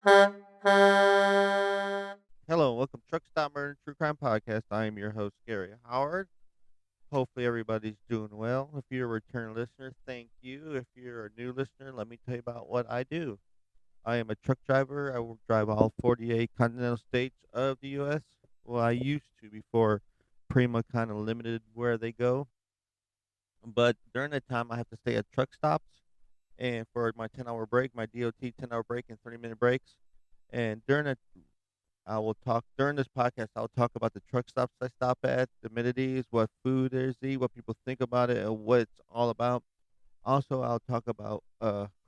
Hello, welcome to Truck Stop Murder and True Crime Podcast. I am your host, Gary Howard. Hopefully, everybody's doing well. If you're a return listener, thank you. If you're a new listener, let me tell you about what I do. I am a truck driver. I will drive all 48 continental states of the U.S. Well, I used to before Prima kind of limited where they go. But during that time, I have to stay at truck stops. And for my 10-hour break, my DOT 10-hour break and 30-minute breaks. And during that I will talk during this podcast. I'll talk about the truck stops I stop at, the amenities, what food there's to eat, what people think about it, and what it's all about. Also, I'll talk about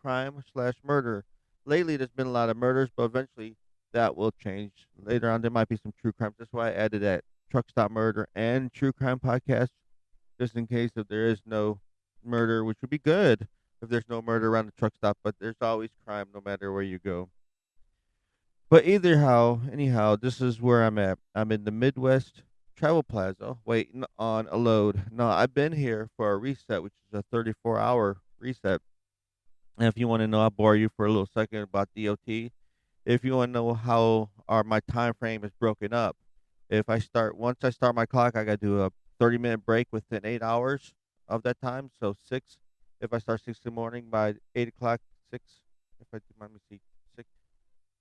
crime slash murder. Lately, there's been a lot of murders, but eventually that will change. Later on, there might be some true crimes. That's why I added that truck stop murder and true crime podcast, just in case if there is no murder, which would be good if there's no murder around the truck stop. But there's always crime no matter where you go. But either how, anyhow, this is where I'm at. I'm in the Midwest Travel Plaza waiting on a load. Now, I've been here for a reset, which is a 34-hour reset. And if you want to know, I'll bore you for a little second about DOT. If you want to know how my time frame is broken up, if I start once I start my clock, I got to do a 30-minute break within 8 hours of that time. So six, if I start 6 in the morning by 8 o'clock, six. If I do, let me see,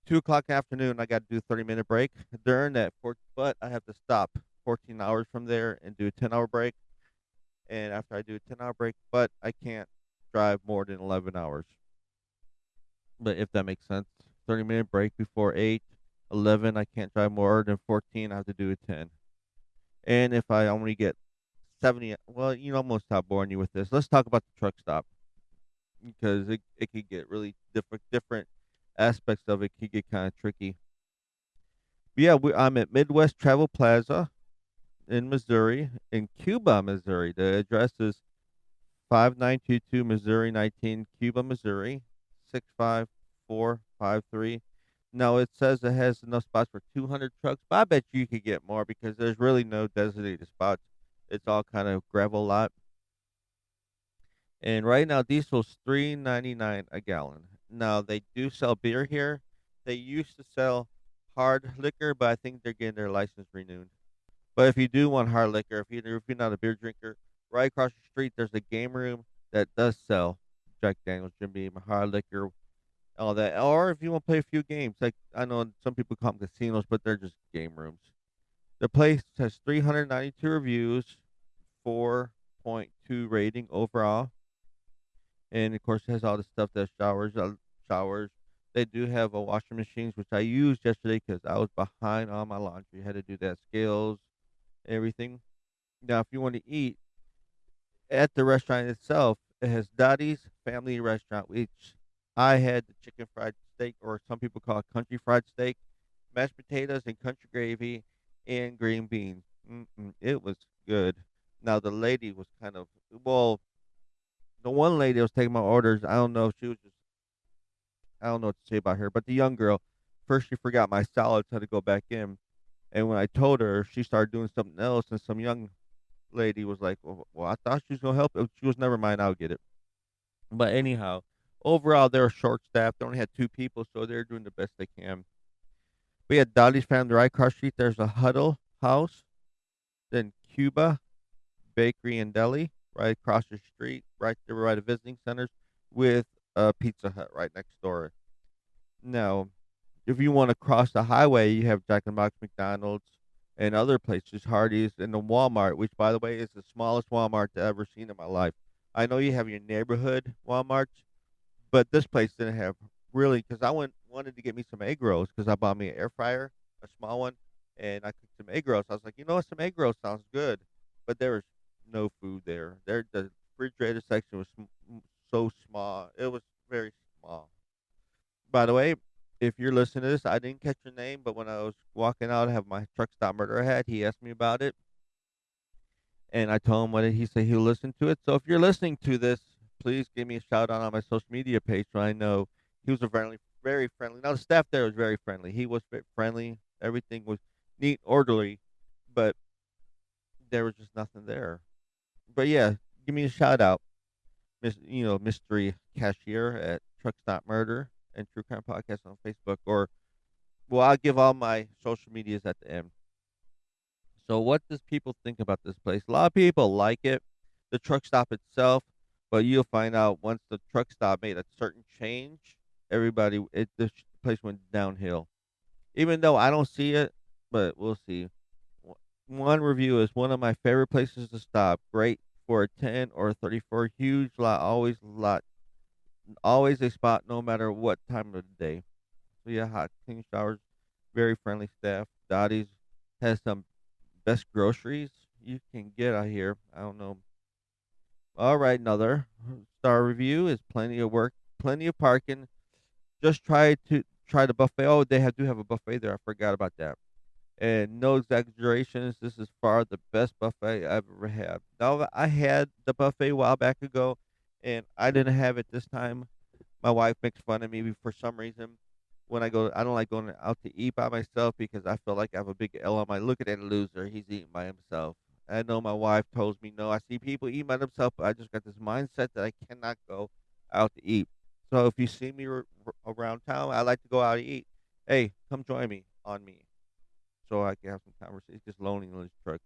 2 o'clock in the afternoon, I got to do a 30-minute break. During that, but I have to stop 14 hours from there and do a 10-hour break. And after I do a 10-hour break, but I can't drive more than 11 hours. But if that makes sense, 30-minute break before 8, 11, I can't drive more than 14. I have to do a 10. And if I only get 70, well, I'm going to stop boring you with this. Let's talk about the truck stop because it could get really different aspects of it could get kind of tricky. Yeah, I'm at Midwest Travel Plaza in Missouri, in Cuba, Missouri. The address is 5922 Missouri 19, Cuba, Missouri, 65453. Now, it says it has enough spots for 200 trucks, but I bet you could get more because there's really no designated spots. It's all kind of gravel lot. And right now, diesel's 3.99 a gallon. Now, they do sell beer here. They used to sell hard liquor, but I think they're getting their license renewed. But if you do want hard liquor, if you're not a beer drinker, right across the street there's a game room that does sell Jack Daniels, Jim Beam, hard liquor, all that. Or if you want to play a few games, like I know some people call them casinos, but they're just game rooms. The place has 392 reviews, 4.2 rating overall, and of course it has all the stuff that showers. They do have a washing machines, which I used yesterday because I was behind on my laundry. I had to do that scales, everything. Now, if you want to eat at the restaurant itself, it has Dottie's Family Restaurant, which I had the chicken fried steak, or some people call it country fried steak, mashed potatoes and country gravy, and green beans. It was good. Now, the lady was kind of, well, the one lady that was taking my orders, I don't know if she was just, I don't know what to say about her, but the young girl, first she forgot my salads, had to go back in. And when I told her, she started doing something else, and some young lady was like, well, I thought she was gonna help. She was never mind. I'll get it. But anyhow, overall, they were short staffed. They only had two people, so they're doing the best they can. We had Dottie's Family right across the street. There's a Huddle House, then Cuba Bakery and Deli right across the street, right there, right at visiting centers, with a Pizza Hut right next door. Now, if you want to cross the highway, you have Jack in the Box, McDonald's, and other places, Hardee's, and the Walmart, which, by the way, is the smallest Walmart I've ever seen in my life. I know you have your neighborhood Walmarts, but this place didn't have really, because wanted to get me some egg rolls because I bought me an air fryer, a small one, and I cooked some egg rolls. I was like, what, some egg rolls sounds good, but there was no food there. The refrigerator section was so small. It was very small. By the way, if you're listening to this, I didn't catch your name, but when I was walking out, I have my truck stop murder hat. He asked me about it, and I told him what he said he'll listen to it. So if you're listening to this, please give me a shout out on my social media page so I know he was a very friendly. Now the staff there was very friendly. He was very friendly. Everything was neat, orderly, but there was just nothing there. But yeah, give me a shout out, mystery cashier at Truck Stop Murder. and True Crime Podcast on Facebook. Or, well, I'll give all my social medias at the end. So, what does people think about this place? A lot of people like it, the truck stop itself, but you'll find out once the truck stop made a certain change, the place went downhill. Even though I don't see it, but we'll see. One review is one of my favorite places to stop. Great for a 10 or a 34. Huge always a spot no matter what time of the day. So yeah, hot clean showers, very friendly staff. Dottie's has some best groceries you can get out here. I don't know. All right, another star review is plenty of work, plenty of parking. Just try the buffet. Oh, do have a buffet there. I forgot about that. And no exaggerations, this is far the best buffet I've ever had. Now I had the buffet a while back ago, and I didn't have it this time. My wife makes fun of me for some reason. When I go, I don't like going out to eat by myself because I feel like I have a big L on my. Look at that loser, he's eating by himself. I know my wife tells me no. I see people eating by themselves, but I just got this mindset that I cannot go out to eat. So if you see me around town, I like to go out to eat. Hey, come join me on me so I can have some conversation. Just loneliness truck.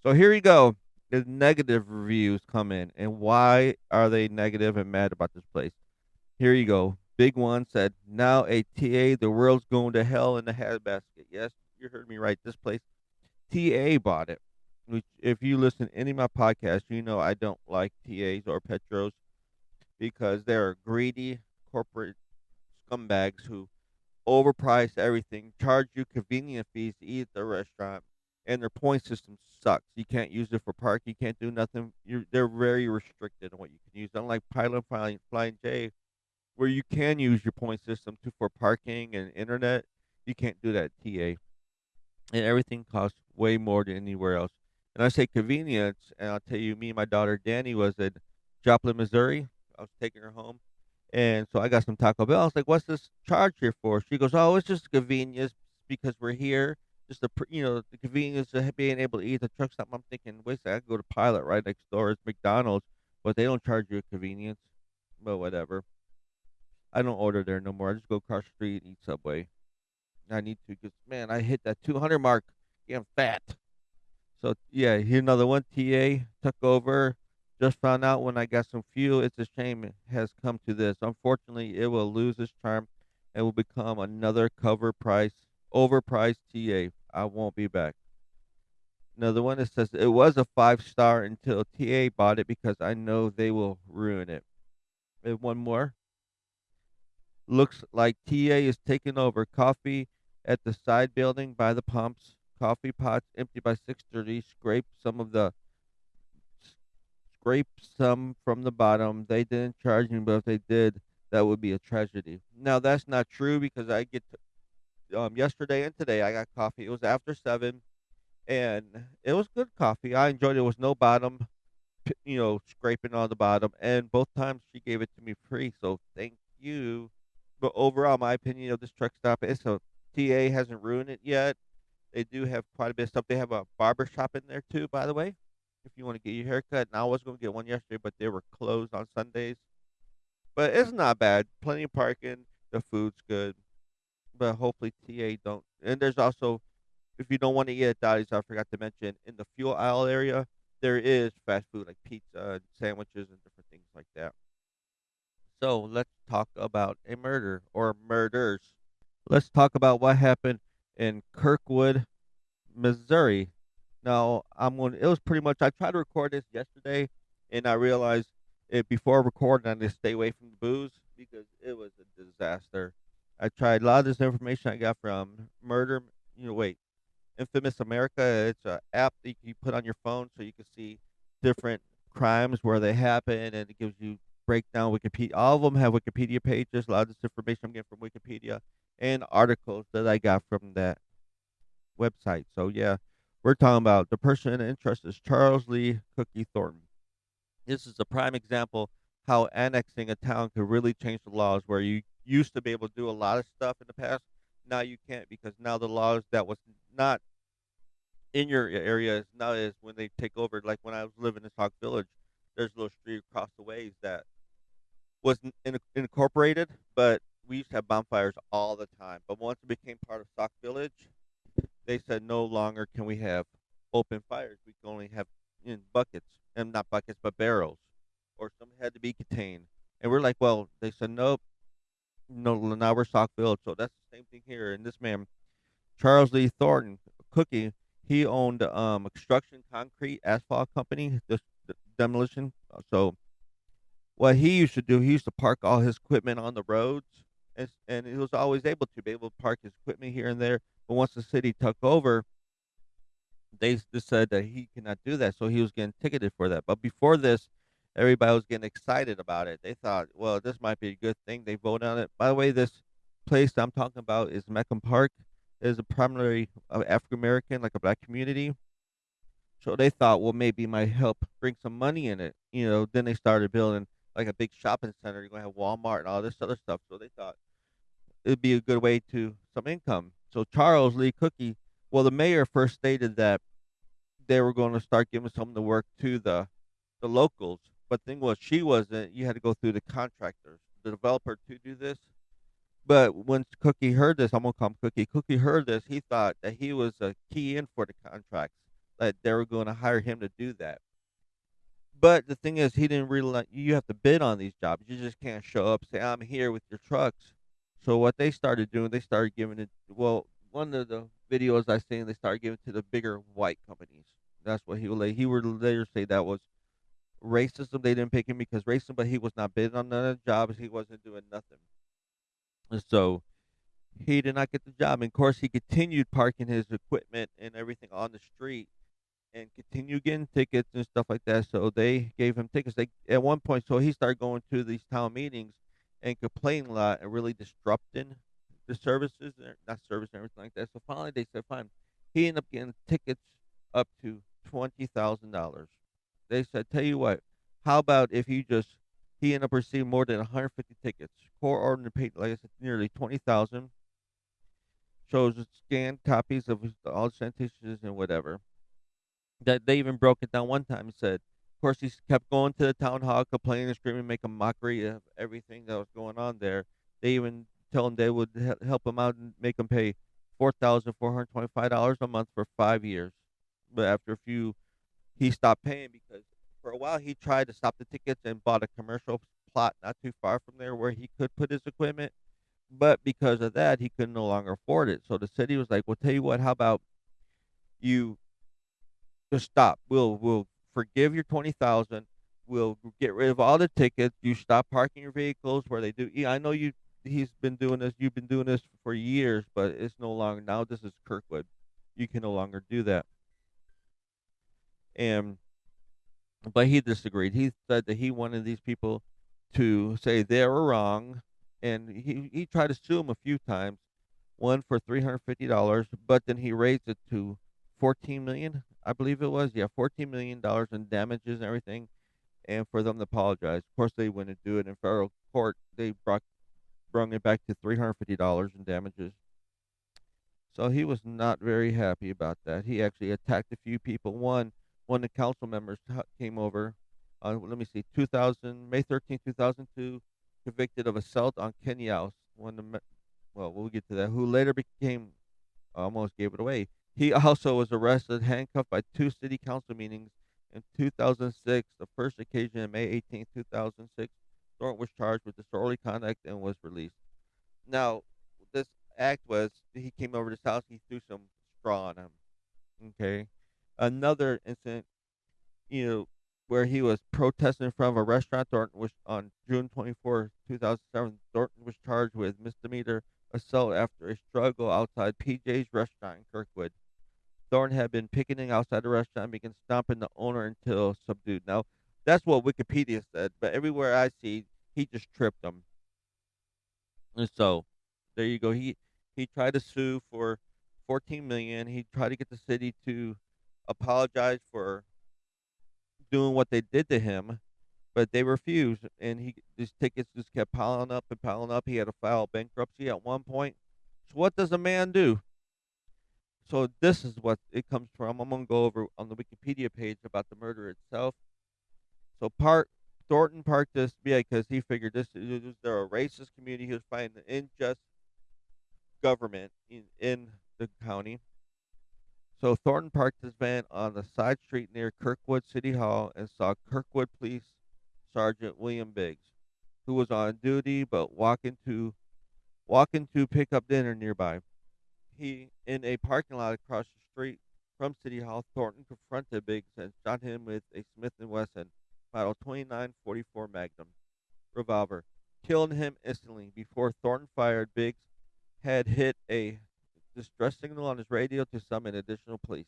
So here you go. The negative reviews come in, and why are they negative and mad about this place? Here you go. Big one said, now a TA, the world's going to hell in the handbasket. Yes, you heard me right. This place, TA bought it. Which, if you listen to any of my podcasts, you know I don't like TAs or Petros because they're greedy corporate scumbags who overprice everything, charge you convenient fees to eat at the restaurant, and their point system sucks. You can't use it for park. You can't do nothing. They're very restricted on what you can use. Unlike Pilot Flying J, where you can use your point system for parking and internet, you can't do that at TA. And everything costs way more than anywhere else. And I say convenience, and I'll tell you, me and my daughter Danny was in Joplin, Missouri. I was taking her home, and so I got some Taco Bell. I was like, "What's this charge here for?" She goes, "Oh, it's just convenience because we're here. Just the convenience of being able to eat at the truck stop." I'm thinking, wait a second, I can go to Pilot right next door. It's McDonald's, but they don't charge you a convenience. But whatever. I don't order there no more. I just go across the street and eat Subway. I need to because man, I hit that 200 mark. Getting fat. So yeah, here another one. TA took over. Just found out when I got some fuel. It's a shame it has come to this. Unfortunately, it will lose its charm and will become another overpriced TA. I won't be back. Another one that says it was a 5 star until TA bought it because I know they will ruin it. And one more. Looks like TA is taking over. Coffee at the side building by the pumps. Coffee pots empty by 6:30. Scrape some from the bottom. They didn't charge me, but if they did, that would be a tragedy. Now that's not true because yesterday and today I got coffee. It was after 7, and it was good coffee. I enjoyed it. There was no bottom, scraping on the bottom, and both times she gave it to me free. So thank you. But overall, my opinion of this truck stop is so TA hasn't ruined it yet. They do have quite a bit of stuff. They have a barber shop in there too, by the way. If you want to get your hair cut, and I was going to get one yesterday, but they were closed on Sundays. But it's not bad. Plenty of parking. The food's good. But hopefully TA don't. And there's also, if you don't want to eat at Dottie's, I forgot to mention, in the fuel aisle area, there is fast food like pizza and sandwiches and different things like that. So let's talk about a murder or murders. Let's talk about what happened in Kirkwood, Missouri. Now, it was pretty much, I tried to record this yesterday and I realized before recording, I need to stay away from the booze because it was a disaster. I tried a lot of this information I got from Infamous America. It's an app that you put on your phone so you can see different crimes where they happen, and it gives you breakdown Wikipedia. All of them have Wikipedia pages. A lot of this information I'm getting from Wikipedia and articles that I got from that website. So yeah, we're talking about the person in interest is Charles Lee Cookie Thornton. This is a prime example how annexing a town could really change the laws where you used to be able to do a lot of stuff in the past. Now you can't because now the laws that was not in your area is when they take over. Like when I was living in Sauk Village, there's a little street across the ways that was incorporated, but we used to have bonfires all the time, but once it became part of Stock Village, they said no longer can we have open fires. We can only have in buckets, and not buckets, but barrels, or some had to be contained. And we're like, well, they said nope, no, now we're Stock Village. So that's the same thing here. And this man, Charles Lee Thornton, Cookie, he owned construction concrete asphalt company, the demolition. So what he used to do, he used to park all his equipment on the roads, and he was always able to be able to park his equipment here and there. But once the city took over, they just said that he cannot do that, so he was getting ticketed for that. But before this, everybody was getting excited about it. They thought, well, this might be a good thing. They voted on it. By the way, this place I'm talking about is Meckham Park. It is a primarily African American, like a black community. So they thought, well, maybe it might help bring some money in it. Then they started building like a big shopping center. You're gonna have Walmart and all this other stuff. So they thought it'd be a good way to some income. So Charles Lee Cookie, well, the mayor first stated that they were going to start giving some of the work to the locals. But thing was, she wasn't. You had to go through the contractors, the developer, to do this. But when Cookie heard this, I'm gonna call him Cookie. Cookie heard this, he thought that he was a key in for the contracts, that they were going to hire him to do that. But the thing is, he didn't realize you have to bid on these jobs. You just can't show up, say I'm here with your trucks. So what they started doing, they started giving it. Well, one of the videos I seen, they started giving it to the bigger white companies. That's what he would later say that was racism. They didn't pick him because racism, but he was not bidding on none of the jobs. He wasn't doing nothing, and so he did not get the job. And of course, he continued parking his equipment and everything on the street and continue getting tickets and stuff like that. So they gave him tickets. They at one point, so he started going to these town meetings and complaining a lot and really disrupting the services, not service and everything like that. So finally, they said, fine. He ended up getting tickets up to $20,000. They said, tell you what, how about if you just he ended up receiving more than 150 tickets. Court ordered to pay, like I said, nearly 20,000. Shows scanned copies of all the sentences and whatever that they even broke it down one time and said, of course, he kept going to the town hall, complaining and screaming, making mockery of everything that was going on there. They even tell him they would help him out and make him pay $4,425 a month for 5 years. But after a few, he stopped paying because for a while he tried to stop the tickets and bought a commercial plot not too far from there where he could put his equipment. But because of that, he could no longer afford it. So the city was like, "Well, tell you what, how about you just stop. We'll forgive your 20,000. We'll get rid of all the tickets. You stop parking your vehicles where they do. Yeah, I know you. He's been doing this. You've been doing this for years, but it's no longer now. This is Kirkwood. You can no longer do that." And but he disagreed. He said that he wanted these people to say they were wrong, and he tried to sue him a few times. One for $350, but then he raised it to 14 million, I believe it was. Yeah, $14 million in damages and everything, and for them to apologize. Of course, they wouldn't do it in federal court. They brung it back to $350 in damages. So he was not very happy about that. He actually attacked a few people. One of the council members came over. Let me see, 2000 May 13th, 2002, convicted of assault on Kenya House. Well, we'll get to that. Who later became almost gave it away. He also was arrested, handcuffed by two city council meetings in 2006. The first occasion in May 18th, 2006. Thornton was charged with disorderly conduct and was released. Now, this act was he came over to his house. He threw some straw on him. Okay. Another incident, where he was protesting in front of a restaurant. Thornton was on June 24, 2007. Thornton was charged with misdemeanor assault after a struggle outside PJ's restaurant in Kirkwood. Thornton had been picketing outside the restaurant and began stomping the owner until subdued. Now, that's what Wikipedia said, but everywhere I see, he just tripped him. And so, there you go. He tried to sue for 14 million. He tried to get the city to apologize for doing what they did to him, but they refused, and his tickets just kept piling up and piling up. He had to file bankruptcy at one point. So what does a man do? So this is what it comes from. I'm gonna go over on the Wikipedia page about the murder itself. So part Thornton parked this, yeah, because he figured they're a racist community. He was fighting the unjust government in the county. So Thornton parked his van on the side street near Kirkwood City Hall and saw Kirkwood Police Sergeant William Biggs, who was on duty but walking to pick up dinner nearby. He in a parking lot across the street from City Hall, Thornton confronted Biggs and shot him with a Smith and Wesson model 2944 Magnum revolver, killing him instantly. Before Thornton fired, Biggs had hit a distress signal on his radio to summon additional police.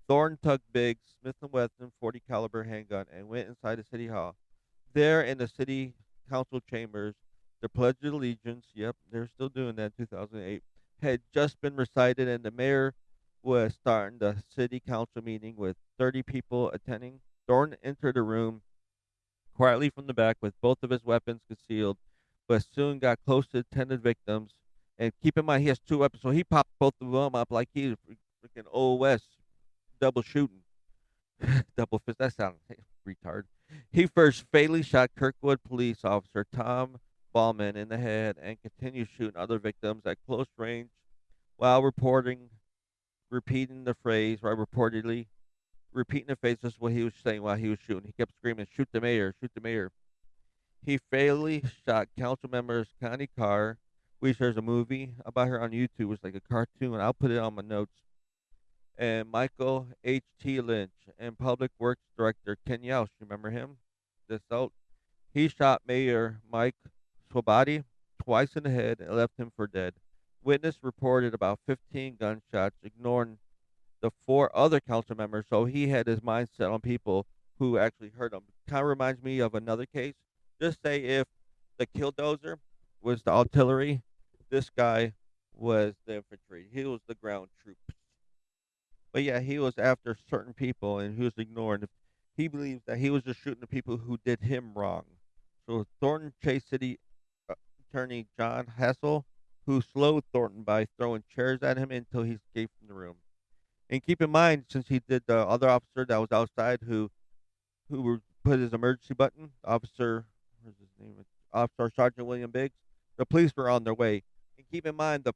Thornton tucked Biggs' Smith & Wesson 40 caliber handgun and went inside the city hall. There in the city council chambers, the Pledge of Allegiance, yep, they're still doing that in 2008, had just been recited and the mayor was starting the city council meeting with 30 people attending. Thornton entered the room quietly from the back with both of his weapons concealed, but soon got close to the intended victims. And keep in mind, he has two weapons, so he popped both of them up like he's freaking Old West double shooting. Double fist, that sounds retard. He first fatally shot Kirkwood police officer Tom Ballman in the head and continued shooting other victims at close range while repeating the phrase, right, reportedly repeating the phrase. This is what he was saying while he was shooting. He kept screaming, "Shoot the mayor! Shoot the mayor!" He fatally shot council members Connie Carr, which there's a movie about her on YouTube. It's like a cartoon. I'll put it on my notes. And Michael H.T. Lynch and Public Works Director Ken Yauch. Remember him? The assault. He shot Mayor Mike Swabati twice in the head and left him for dead. Witness reported about 15 gunshots, ignoring the four other council members, so he had his mind set on people who actually hurt him. Kind of reminds me of another case. Just say if the killdozer was the artillery, this guy was the infantry. He was the ground troops. But yeah, he was after certain people and he was ignoring. He believes that he was just shooting the people who did him wrong. So Thornton chased City Attorney John Hassel, who slowed Thornton by throwing chairs at him until he escaped from the room. And keep in mind, since he did the other officer that was outside put his emergency button, Officer, what's his name? Officer Sergeant William Biggs. The police were on their way. And keep in mind,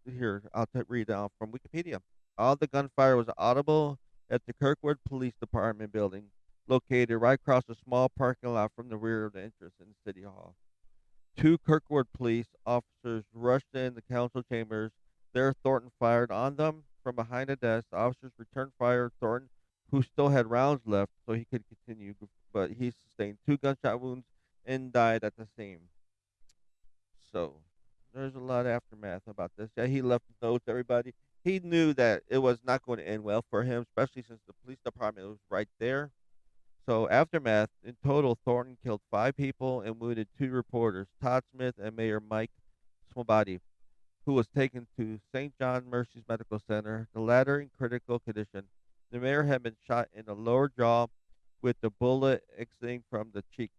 here I'll read out from Wikipedia. All the gunfire was audible at the Kirkwood Police Department building, located right across a small parking lot from the rear of the entrance in City Hall. Two Kirkwood police officers rushed in the council chambers. There, Thornton fired on them from behind a desk. The officers returned fire. Thornton, who still had rounds left, so he could continue, but he sustained two gunshot wounds and died at the scene. So, there's a lot of aftermath about this. Yeah, he left notes, everybody. He knew that it was not going to end well for him, especially since the police department was right there. So, aftermath, in total, Thornton killed 5 people and wounded 2 reporters, Todd Smith and Mayor Mike Swabati, who was taken to St. John Mercy's Medical Center, the latter in critical condition. The mayor had been shot in the lower jaw with the bullet exiting from his cheek,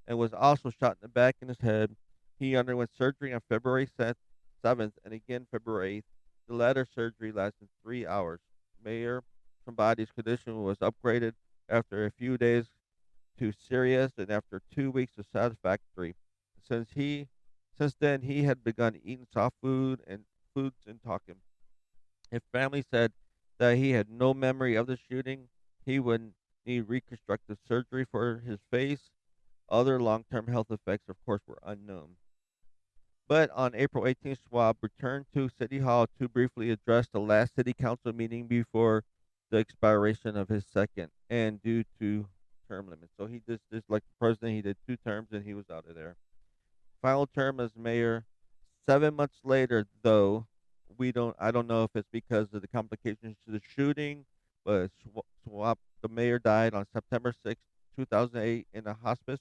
and was also shot in the back in his head. He underwent surgery on February 7th and again February 8th. The latter surgery lasted 3 hours. Mayor Somebody's condition was upgraded after a few days to serious and after 2 weeks to satisfactory. Since he since then he had begun eating soft foods and talking. His family said that he had no memory of the shooting. He would need reconstructive surgery for his face. Other long-term health effects, of course, were unknown. But on April 18th, Schwab returned to City Hall to briefly address the last city council meeting before the expiration of his second, and due to term limits. So he just like the president, he did 2 terms and he was out of there. Final term as mayor. 7 months later, though, I don't know if it's because of the complications to the shooting, but the mayor died on September 6th, 2008, in a hospice.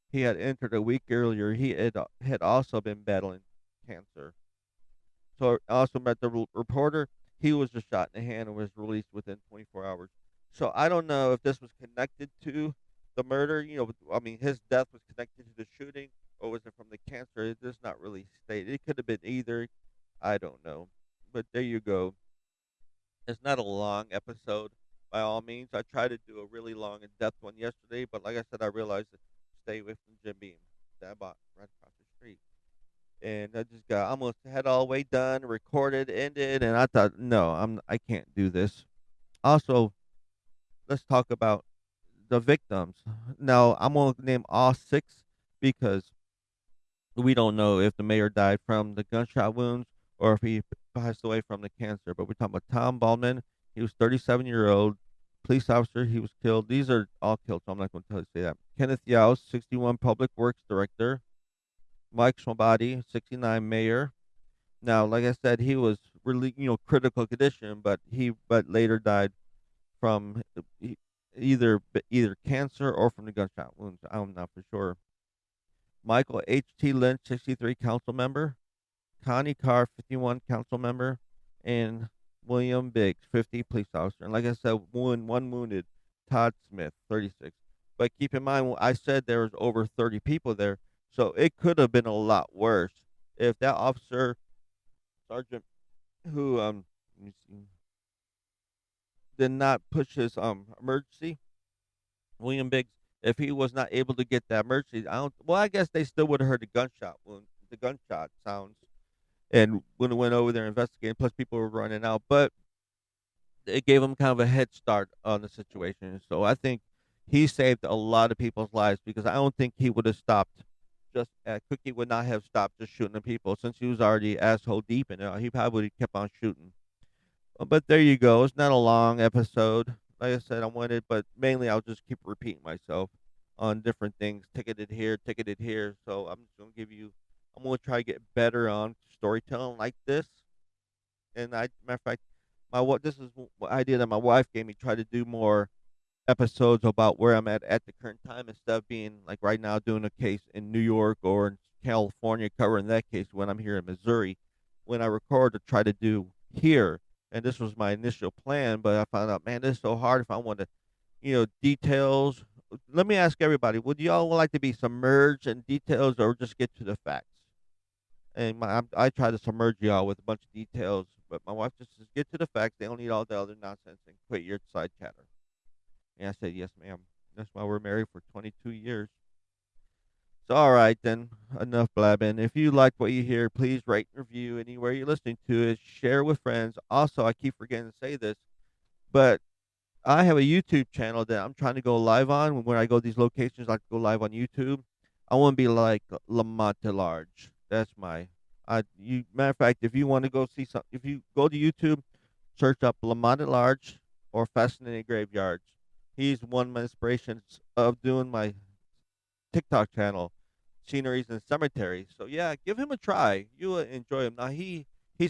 He had entered a week earlier. He had also been battling cancer. So also met the reporter. He was just shot in the hand and was released within 24 hours. So I don't know if this was connected to the murder. I mean, his death was connected to the shooting, or was it from the cancer? It does not really state. It could have been either. I don't know. But there you go. It's not a long episode. by all means. I tried to do a really long in depth one yesterday, but like I said, I realized to stay away from Jim Beam that I bought right across the street. And I just got almost had all the way done, recorded, ended, and I thought, no, I can't do this. Also, let's talk about the victims. Now, I'm gonna name all six because we don't know if the mayor died from the gunshot wounds or if he passed away from the cancer. But we're talking about Tom Baldwin. He was 37-year-old police officer. He was killed. These are all killed, so I'm not going to tell you say that. Kenneth Yaus, 61, public works director. Mike Schmabadi, 69, mayor. Now, like I said, he was really critical condition, but later died from either cancer or from the gunshot wounds. I'm not for sure. Michael H.T. Lynch, 63, council member. Connie Carr, 51, council member. And William Biggs, 50, police officer. And like I said, one wounded. Todd Smith, 36. But keep in mind, I said there was over 30 people there, so it could have been a lot worse if that officer, sergeant, who let me see, did not push his emergency, William Biggs, if he was not able to get that emergency, I guess they still would have heard the gunshot sounds, and would have went over there investigating. Plus, people were running out, but it gave him kind of a head start on the situation. So I think he saved a lot of people's lives because I don't think he would have stopped. Cookie would not have stopped just shooting at people since he was already asshole deep in it. He probably would have kept on shooting. But there you go. It's not a long episode. Like I said, I wanted, but mainly I'll just keep repeating myself on different things. Ticketed here, ticketed here. So I'm just gonna I'm gonna try to get better on storytelling like this. And matter of fact, this is what idea that my wife gave me. Try to do more episodes about where I'm at the current time instead of being like right now doing a case in New York or in California, covering that case when I'm here in Missouri. When I record, to try to do here, and this was my initial plan, but I found out, man, this is so hard if I want to, details. Let me ask everybody: would y'all like to be submerged in details or just get to the facts? And I try to submerge y'all with a bunch of details, but my wife just says, get to the facts. They don't need all the other nonsense and quit your side chatter. And I said, yes, ma'am. That's why we're married for 22 years. So, all right, then, enough blabbing. If you like what you hear, please rate and review anywhere you're listening to it. Share with friends. Also, I keep forgetting to say this, but I have a YouTube channel that I'm trying to go live on. When I go to these locations, I like to go live on YouTube. I want to be like Lamont Delarge. That's matter of fact, if you want to go see some, if you go to YouTube, search up Lamont Delarge or Fascinating Graveyards. He's one of my inspirations of doing my TikTok channel, Sceneries and Cemeteries. So yeah, give him a try. You will enjoy him. Now he's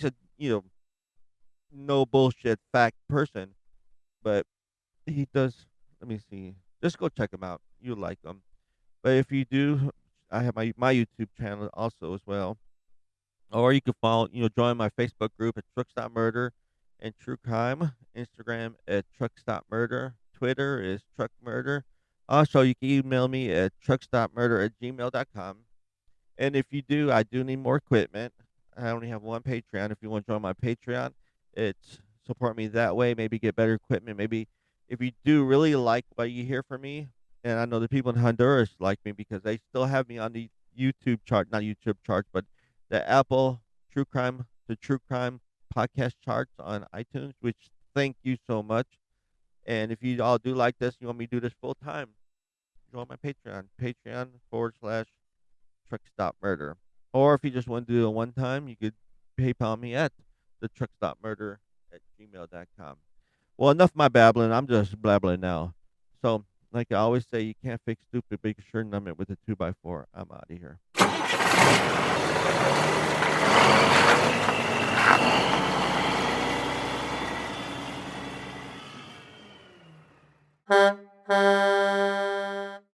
a no bullshit fact person, but he does. Let me see. Just go check him out. You'll like him. But if you do, I have my YouTube channel also as well. Or you can join my Facebook group at Truck Stop Murder and True Crime. Instagram at Truck Stop Murder. Twitter is Truck Murder. Also, you can email me at truckstopmurder@gmail.com. And if you do, I do need more equipment. I only have one Patreon. If you want to join my Patreon, it's support me that way. Maybe get better equipment. Maybe if you do really like what you hear from me, and I know the people in Honduras like me because they still have me on the YouTube chart, not YouTube charts, but the Apple the True Crime podcast charts on iTunes, which thank you so much. And if you all do like this, you want me to do this full time, join my Patreon, patreon.com/Truck Stop Murder. Or if you just want to do it one time, you could PayPal me at the truckstopmurder@gmail.com. Well, enough of my babbling. I'm just blabbling now. So, like I always say, you can't fix stupid, but you can sure numb it with a 2x4. I'm out of here.